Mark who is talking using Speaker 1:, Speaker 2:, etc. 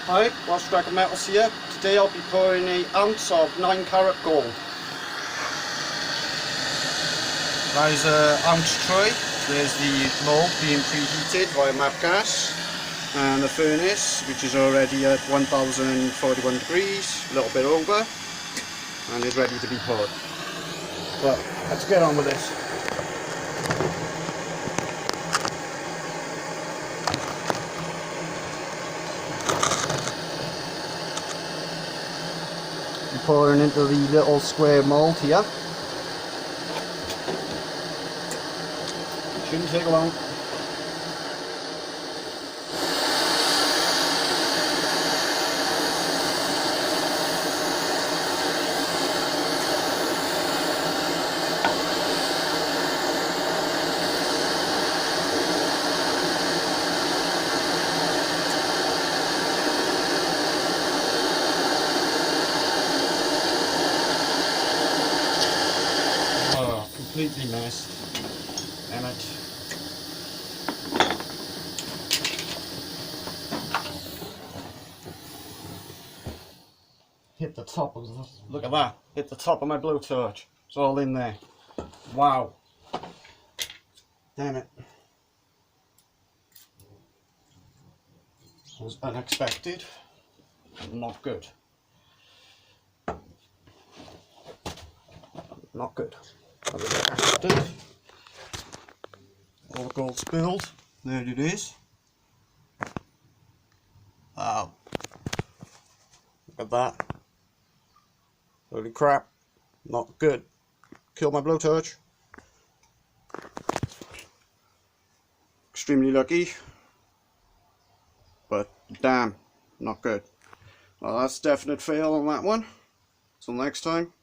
Speaker 1: Hi, Welsh Metals here. Today I'll be pouring an ounce of 9-carat gold. That is an ounce tray. There's the mould being preheated via map gas, and the furnace, which is already at 1041 degrees, a little bit over, and is ready to be poured. But let's get on with this. I'm pouring into the little square mould here. Shouldn't take long. Oh, completely messed. Damn it. Hit the top of the, look at that, hit the top of my blowtorch. It's all in there. Wow. Damn it. It was unexpected. Not good. Not good. All the gold spilled. There it is. Wow. Look at that. Holy crap. Not good. Killed my blowtorch. Extremely lucky. But damn, not good. Well, that's a definite fail on that one. Till next time.